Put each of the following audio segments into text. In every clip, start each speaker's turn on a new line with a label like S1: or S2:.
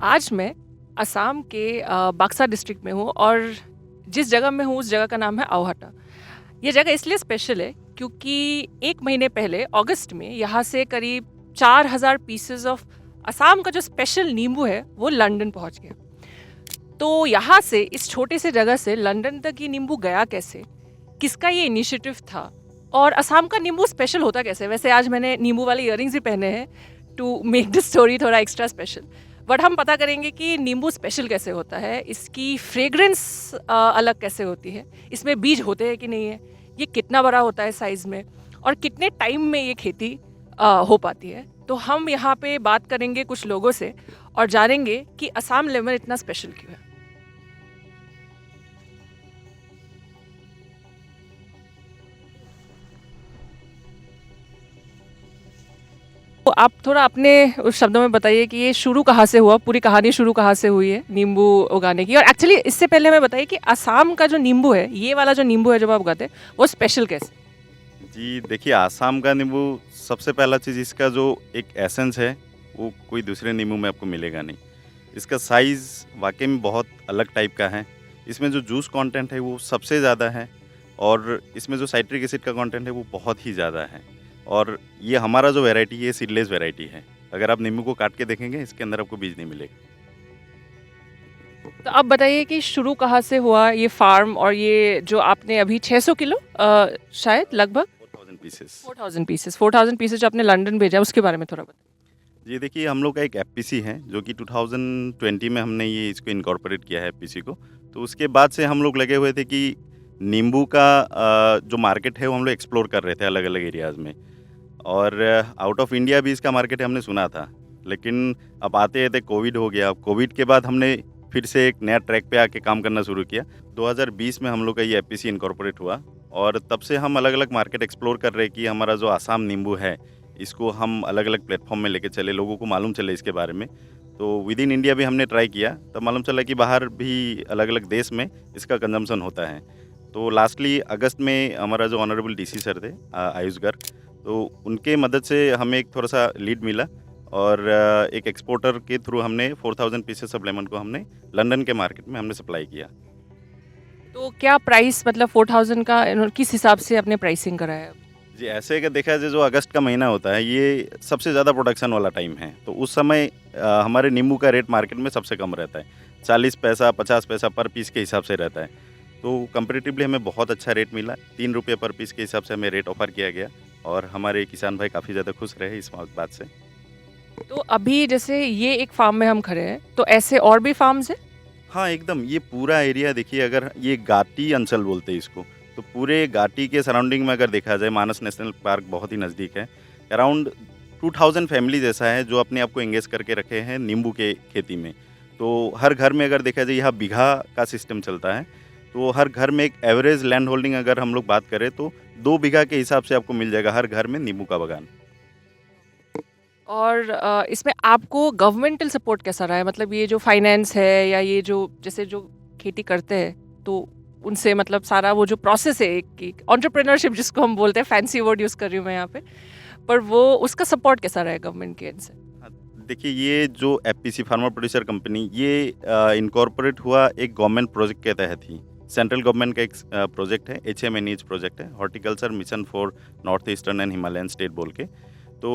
S1: आज मैं असम के बक्सा डिस्ट्रिक्ट में हूँ और जिस जगह में हूँ उस जगह का नाम है अवहट्टा। ये जगह इसलिए स्पेशल है क्योंकि 1 महीने पहले अगस्त में यहाँ से करीब 4000 पीसेस ऑफ असम का जो स्पेशल नींबू है वो लंदन पहुँच गया। तो यहाँ से इस छोटे से जगह से लंदन तक ये नींबू गया कैसे, किसका ये इनिशिएटिव था और असम का नींबू स्पेशल होता कैसे। वैसे आज मैंने नींबू वाले इयररिंग्स भी पहने हैं टू मेक द स्टोरी थोड़ा एक्स्ट्रा स्पेशल। बट हम पता करेंगे कि नींबू स्पेशल कैसे होता है, इसकी फ्रेग्रेंस अलग कैसे होती है, इसमें बीज होते हैं कि नहीं है, ये कितना बड़ा होता है साइज़ में और कितने टाइम में ये खेती हो पाती है। तो हम यहाँ पे बात करेंगे कुछ लोगों से और जानेंगे कि असम लेमन इतना स्पेशल क्यों है। तो आप थोड़ा अपने उस शब्दों में बताइए कि ये शुरू कहाँ से हुआ, पूरी कहानी शुरू कहाँ से हुई है नींबू उगाने की। और एक्चुअली इससे पहले हमें बताइए कि असम का जो नींबू है, ये वाला जो नींबू है जब आप उगाते हैं, वो स्पेशल कैसे?
S2: जी, देखिए आसाम का नींबू सबसे पहला चीज़ इसका जो एक एसेंस है, वो कोई दूसरे नींबू में आपको मिलेगा नहीं। इसका साइज़ वाक़ई में बहुत अलग टाइप का है। इसमें जो जूस कंटेंट है वो सबसे ज़्यादा है और इसमें जो साइट्रिक एसिड का कंटेंट है वो बहुत ही ज़्यादा है। और ये हमारा जो वैरायटी है, सीडलेस वैरायटी है। अगर आप नींबू को काट के देखेंगे, इसके अंदर आपको बीज नहीं मिलेगा।
S1: तो आप बताइए कि शुरू कहाँ से हुआ ये फार्म और ये जो आपने अभी 600 किलो शायद लगभग
S2: 4000 पीसेस।
S1: 4000 पीसेस जो आपने लंदन भेजा है उसके बारे में थोड़ा बताइए।
S2: जी, देखिए हम लोग का एक एफपीसी है जो कि 2020 में हमने ये इसको इनकॉर्पोरेट किया है एफपीसी को। तो उसके बाद से हम लोग लगे हुए थे कि नींबू का जो मार्केट है वो हम लोग एक्सप्लोर कर रहे थे अलग-अलग एरियाज़ में। और आउट ऑफ इंडिया भी इसका मार्केट है हमने सुना था। लेकिन अब आते-आते कोविड हो गया। कोविड के बाद हमने फिर से एक नया ट्रैक पे आके काम करना शुरू किया। 2020 में हम लोग का ये एफपीसी इनकॉर्पोरेट हुआ और तब से हम अलग-अलग मार्केट एक्सप्लोर कर रहे हैं कि हमारा जो आसाम नींबू है, इसको हम अलग-अलग प्लेटफ़ॉर्म में लेके चले, लोगों को मालूम चले इसके बारे में। तो विद इन इंडिया भी हमने ट्राई किया, तब मालूम चला कि बाहर भी अलग-अलग देश में इसका कंज़म्पशन होता है। तो लास्टली अगस्त में हमारा जो ऑनरेबल डीसी सर थे आयुष गर्ग, तो उनके मदद से हमें एक थोड़ा-सा लीड मिला और एक एक्सपोर्टर के थ्रू हमने 4000 पीसेस ऑफ लेमन को हमने लंदन के मार्केट में हमने सप्लाई किया।
S1: तो क्या प्राइस मतलब 4000 का किस हिसाब से आपने प्राइसिंग करा है?
S2: जी, ऐसे अगर देखा जाए जो अगस्त का महीना होता है, ये सबसे ज़्यादा प्रोडक्शन वाला टाइम है। तो उस समय हमारे नींबू का रेट मार्केट में सबसे कम रहता है। 40 पैसा, 50 पैसा पर पीस के हिसाब से रहता है। तो कंपैरेटिवली हमें बहुत अच्छा रेट मिला। ₹3 पर पीस के हिसाब से हमें रेट ऑफ़र किया गया और हमारे किसान भाई काफ़ी ज़्यादा खुश रहे इस बात से।
S1: तो अभी जैसे ये एक फार्म में हम खड़े हैं, तो ऐसे और भी फार्म्स हैं?
S2: हाँ, एकदम ये पूरा एरिया देखिए, अगर ये घाटी अंचल बोलते हैं इसको, तो पूरे घाटी के सराउंडिंग में अगर देखा जाए मानस नेशनल पार्क बहुत ही नज़दीक है। अराउंड 2000 फैमिलीज़ ऐसा है जो अपने आप को एंगेज करके रखे हैं नींबू के खेती में। तो हर घर में अगर देखा जाए यहाँ बीघा का सिस्टम चलता है, तो हर घर में एक एवरेज लैंड होल्डिंग अगर हम लोग बात करें तो 2 बीघा के हिसाब से आपको मिल जाएगा हर घर में नींबू का बागान।
S1: और इसमें आपको गवर्नमेंटल सपोर्ट कैसा रहा है? मतलब ये जो फाइनेंस है या ये जो जैसे जो खेती करते हैं, तो उनसे मतलब सारा वो जो प्रोसेस है एक एंटरप्रेन्योरशिप जिसको हम बोलते हैं, फैंसी वर्ड यूज़ कर रही हूँ मैं यहाँ पे, पर वो उसका सपोर्ट कैसा रहा है गवर्नमेंट के एंड से?
S2: हाँ, देखिए ये जो एफपीसी फार्मर प्रोड्यूसर कंपनी ये इनकॉर्पोरेट हुआ एक गवर्नमेंट प्रोजेक्ट के तहत ही। सेंट्रल गवर्नमेंट का एक प्रोजेक्ट है, एचएमएनईज प्रोजेक्ट है, horticulture mission for north eastern and Himalayan state बोल के। तो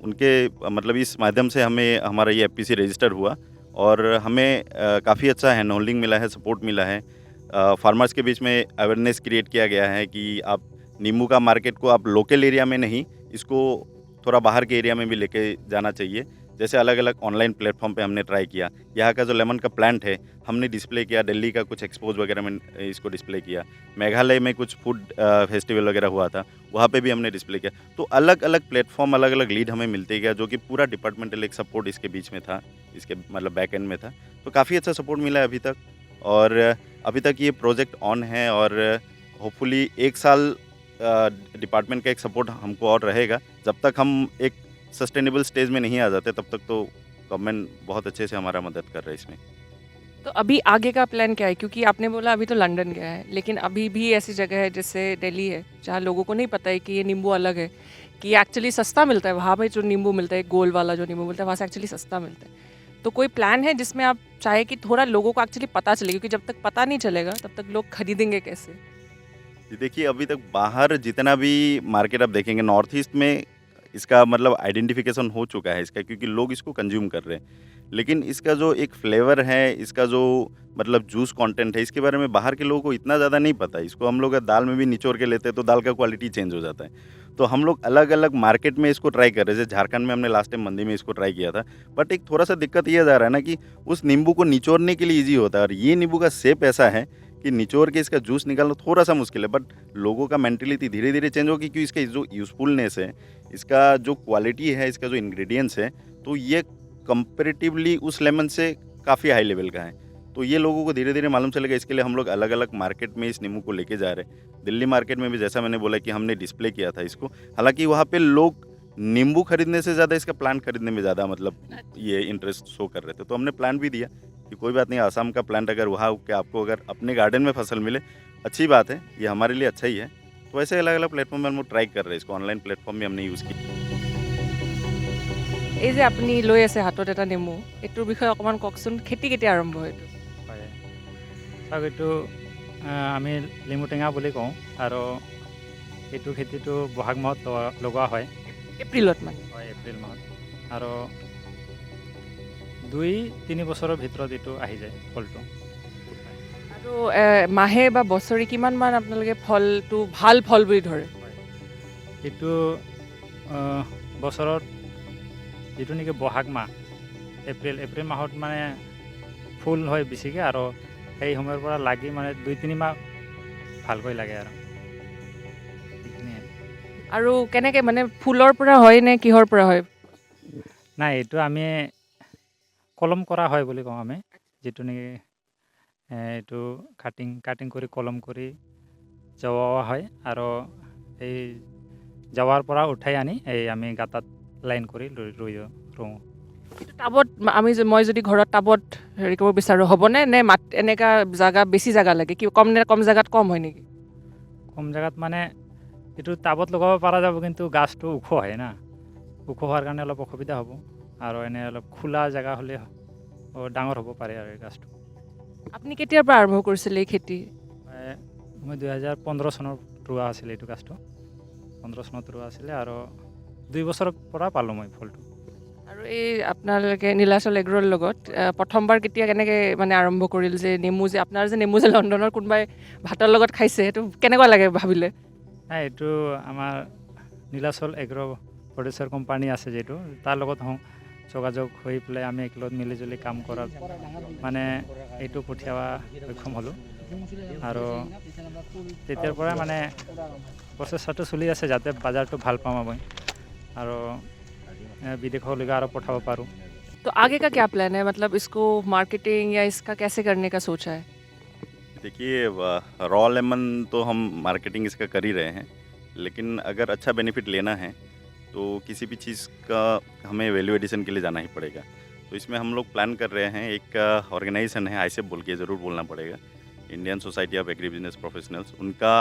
S2: उनके मतलब इस माध्यम से हमें हमारा ये एफपीसी रजिस्टर हुआ और हमें काफ़ी अच्छा हैंड होल्डिंग मिला है, सपोर्ट मिला है। फार्मर्स के बीच में अवेयरनेस क्रिएट किया गया है कि आप नींबू का मार्केट को आप लोकल एरिया में नहीं, इसको थोड़ा बाहर के एरिया में भी लेके जाना चाहिए। जैसे अलग-अलग ऑनलाइन प्लेटफ़ॉर्म पे हमने ट्राई किया। यहाँ का जो लेमन का प्लांट है, हमने डिस्प्ले किया, दिल्ली का कुछ एक्सपोज़ वगैरह में इसको डिस्प्ले किया। मेघालय में कुछ फूड फेस्टिवल वगैरह हुआ था, वहाँ पे भी हमने डिस्प्ले किया। तो अलग-अलग प्लेटफ़ॉर्म, अलग-अलग लीड हमें मिलते गया, जो कि पूरा डिपार्टमेंटल एक सपोर्ट इसके बीच में था, इसके मतलब बैक एंड में था। तो काफ़ी अच्छा सपोर्ट मिला है अभी तक और अभी तक ये प्रोजेक्ट ऑन है और होपफुली 1 साल डिपार्टमेंट का एक सपोर्ट हमको और रहेगा। जब तक हम एक सस्टेनेबल स्टेज में नहीं आ जाते तब तक तो गवर्नमेंट बहुत अच्छे से हमारा मदद कर रहा है इसमें।
S1: तो अभी आगे का प्लान क्या है? क्योंकि आपने बोला अभी तो लंदन गया है, लेकिन अभी भी ऐसी जगह है जैसे दिल्ली है, जहाँ लोगों को नहीं पता है कि ये नींबू अलग है, कि एक्चुअली सस्ता मिलता है। वहाँ पे जो नींबू मिलता है, गोल वाला जो नींबू मिलता है, वहाँ से एक्चुअली सस्ता मिलता है। तो कोई प्लान है जिसमें आप चाहे कि थोड़ा लोगों को एक्चुअली पता चले, क्योंकि जब तक पता नहीं चलेगा तब तक लोग खरीदेंगे कैसे?
S2: जी देखिए, अभी तक बाहर जितना भी मार्केट आप देखेंगे नॉर्थ ईस्ट में इसका मतलब आइडेंटिफिकेशन हो चुका है इसका, क्योंकि लोग इसको कंज्यूम कर रहे हैं। लेकिन इसका जो एक फ्लेवर है, इसका जो मतलब जूस कंटेंट है, इसके बारे में बाहर के लोगों को इतना ज़्यादा नहीं पता। इसको हम लोग दाल में भी निचोड़ के लेते हैं तो दाल का क्वालिटी चेंज हो जाता है। तो हम लोग अलग-अलग मार्केट में इसको ट्राई कर रहे हैं। जैसे झारखंड में हमने लास्ट टाइम मंडी में इसको ट्राई किया था। बट एक थोड़ा-सा दिक्कत ये आ जा रहा है ना कि उस नींबू को निचोड़ने के लिए ईज़ी होता है और ये नींबू का शेप ऐसा है कि निचोड़ के इसका जूस निकालना थोड़ा-सा मुश्किल है। बट लोगों का मेंटालिटी धीरे-धीरे चेंज होगी क्योंकि इसका जो यूज़फुलनेस है, इसका जो क्वालिटी है, इसका जो इंग्रीडिएंट्स है, तो ये कंपैरेटिवली उस लेमन से काफ़ी हाई लेवल का है। तो ये लोगों को धीरे-धीरे मालूम चलेगा, इसके लिए हम लोग अलग-अलग मार्केट में इस नींबू को लेके जा रहे हैं। दिल्ली मार्केट में भी जैसा मैंने बोला कि हमने डिस्प्ले किया था इसको। हालाँकि वहाँ पे लोग नींबू खरीदने से ज़्यादा इसका प्लांट खरीदने में ज़्यादा मतलब ये इंटरेस्ट शो कर रहे थे। तो हमने प्लांट भी दिया कि कोई बात नहीं, असम का प्लांट अगर वहाँ के आपको अगर अपने गार्डन में फसल मिले, अच्छी बात है, ये हमारे लिए अच्छा ही है। तो ऐसे अलग-अलग प्लेटफ़ॉर्म में हम लोग ट्राई कर रहे हैं इसको, ऑनलाइन प्लेटफ़ॉर्म भी हमने यूज़ किया।
S1: এই যে আপুনি লৈ আছে হাতত এটা নেমু, এইটোৰ বিষয়ে অকণমান কওকচোন, খেতি কেতিয়া আৰম্ভ হয় এইটো?
S3: হয় চাওক এইটো আমি লিমু টেঙা বুলি কওঁ আৰু এইটো খেতিটো বহাগ মাহত লগোৱা হয়
S1: এপ্ৰিলত মানে?
S3: হয় এপ্ৰিল মাহত আৰু 2-3 বছৰৰ ভিতৰত এইটো আহি যায় ফলটো
S1: আৰু মাহে বা বছৰি কিমানমান আপোনালোকে ফলটো ভাল ফল বুলি ধৰে?
S3: হয় এইটো বছৰত যিটো নেকি বহাগ মাহ এপ্ৰিল মাহত মানে ফুল হয় বেছিকৈ আৰু সেই সময়ৰ পৰা লাগি মানে 2-3 মাহ ভালকৈ লাগে আৰু এইখিনিয়ে
S1: আৰু কেনেকৈ মানে ফুলৰ পৰা হয় নে কিহৰ পৰা হয়?
S3: নাই এইটো আমি কলম কৰা হয় বুলি কওঁ আমি যিটো নেকি এইটো কাটিং কৰি কলম কৰি জোৱা হয় আৰু এই জোৱাৰ পৰা উঠাই আনি এই আমি গাঁতাত লাইন কৰি ৰুওঁ
S1: এইটো টাবত মই যদি ঘৰত টাবত হেৰি কৰিব বিচাৰোঁ হ'বনে, নে এনেকুৱা জাগা বেছি জাগা লাগে, কি কম জাগাত কম হয় নেকি?
S3: কম জেগাত মানে এইটো টাবত লগাব পৰা যাব, কিন্তু গাছটো ওখ হয় না, ওখ হোৱাৰ কাৰণে অলপ অসুবিধা হ'ব আৰু এনে অলপ খোলা জেগা হ'লে ডাঙৰ হ'ব পাৰে আৰু এই গাছটো।
S1: আপুনি কেতিয়াৰ পৰা আৰম্ভ কৰিছিলে এই খেতি?
S3: মই 2015 চনত ৰোৱা আছিলে এইটো গাছটো, 15 চনত ৰোৱা আছিলে আৰু 2 বছৰৰ পৰা পালোঁ মই ফলটো।
S1: আৰু এই আপোনালোকে নীলাচল এগ্ৰোৰ লগত প্ৰথমবাৰ কেনেকৈ মানে আৰম্ভ কৰিল যে নেমু যে আপোনাৰ যে নেমু যে লণ্ডনৰ কোনোবাই ভাতৰ লগত খাইছে, সেইটো কেনেকুৱা লাগে ভাবিলে?
S3: নাই এইটো আমাৰ নীলাচল এগ্ৰ' প্ৰডিউচাৰ কোম্পানী আছে যিটো, তাৰ লগত যোগাযোগ হৈ পেলাই আমি একেলগত মিলিজুলি কাম কৰাত মানে এইটো পঠিয়াব সক্ষম হ'লোঁ আৰু তেতিয়াৰ পৰা মানে প্ৰচেষ্টাটো চলি আছে যাতে বজাৰটো ভাল পাম আমি আৰু विदेशों और पठाव पारूँ।
S1: तो आगे का क्या प्लान है, मतलब इसको मार्केटिंग या इसका कैसे करने का सोचा है?
S2: देखिए, रॉ लेमन तो हम मार्केटिंग इसका कर ही रहे हैं, लेकिन अगर अच्छा बेनिफिट लेना है तो किसी भी चीज़ का हमें वैल्यू एडिशन के लिए जाना ही पड़ेगा। तो इसमें हम लोग प्लान कर रहे हैं, एक ऑर्गेनाइजेशन है, आईसेप बोल के ज़रूर बोलना पड़ेगा, Indian society of agri business professionals. उनका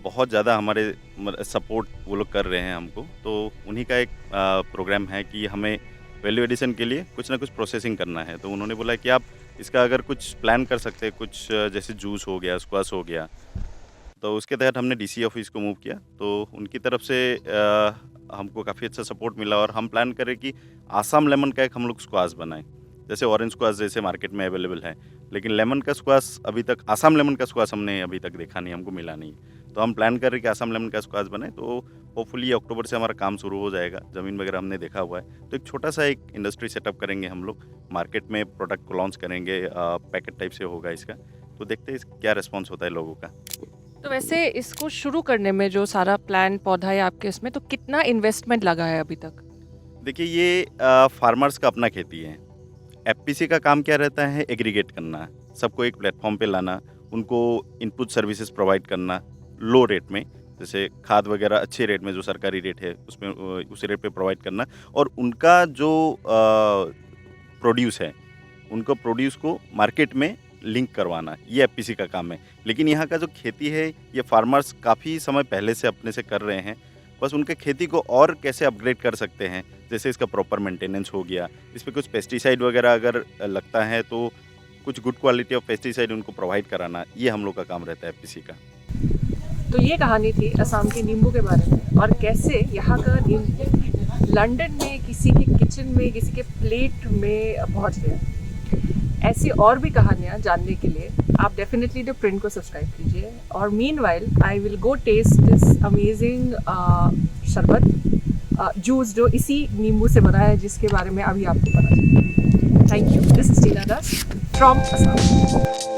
S2: बहुत ज़्यादा हमारे सपोर्ट वो लोग कर रहे हैं हमको। तो उन्हीं का एक प्रोग्राम है कि हमें वैल्यू एडिशन के लिए कुछ ना कुछ प्रोसेसिंग करना है। तो उन्होंने बोला कि आप इसका अगर कुछ प्लान कर सकते हैं, कुछ जैसे जूस हो गया, स्क्वाश हो गया, तो उसके तहत हमने डीसी ऑफिस को मूव किया। तो उनकी तरफ से हमको काफ़ी अच्छा सपोर्ट मिला और हम प्लान करें कि आसाम लेमन का एक हम लोग स्क्वाश बनाएं। जैसे ऑरेंज स्क्वाश जैसे मार्केट में अवेलेबल है, लेकिन लेमन का स्क्वाश अभी तक, आसाम लेमन का स्क्वाश हमने अभी तक देखा नहीं, हमको मिला नहीं। तो हम प्लान कर रहे हैं कि आसाम लेमन का स्क्वाश बने। तो होपफुली अक्टूबर से हमारा काम शुरू हो जाएगा, ज़मीन वगैरह हमने देखा हुआ है। तो एक छोटा सा एक इंडस्ट्री सेटअप करेंगे हम लोग, मार्केट में प्रोडक्ट को लॉन्च करेंगे, पैकेट टाइप से होगा इसका। तो देखते हैं क्या रिस्पॉन्स होता है लोगों का।
S1: तो वैसे इसको शुरू करने में जो सारा प्लान पौधा है आपके इसमें, तो कितना इन्वेस्टमेंट लगा है अभी तक?
S2: देखिए, ये फार्मर्स का अपना खेती है। एफपीसी का काम क्या रहता है, एग्रीगेट करना, सबको एक प्लेटफॉर्म पे लाना, उनको इनपुट सर्विसेज प्रोवाइड करना लो रेट में, जैसे खाद वगैरह अच्छे रेट में, जो सरकारी रेट है उसमें उसी रेट पे प्रोवाइड करना, और उनका जो प्रोड्यूस है, उनको प्रोड्यूस को मार्केट में लिंक करवाना, ये एफपीसी का काम है। लेकिन यहाँ का जो खेती है, ये फार्मर्स काफ़ी समय पहले से अपने से कर रहे हैं। बस उनके खेती को और कैसे अपग्रेड कर सकते हैं, जैसे इसका प्रॉपर मेंटेनेंस हो गया, इस पे कुछ पेस्टिसाइड वगैरह अगर लगता है तो कुछ गुड क्वालिटी ऑफ पेस्टिसाइड उनको प्रोवाइड कराना, ये हम लोग का काम रहता है एफपीसी का।
S1: तो ये कहानी थी असम के नींबू के बारे में, और कैसे यहाँ का नींबू लंदन में किसी के किचन में, किसी के प्लेट में पहुँच गया। ऐसी और भी कहानियाँ जानने के लिए आप डेफिनेटली द प्रिंट को सब्सक्राइब कीजिए। और meanwhile I will go test this amazing शरबत जूस जो इसी नींबू से बना है, जिसके बारे में अभी आपको पता चला। Thank you. This is Tina Das from Assam.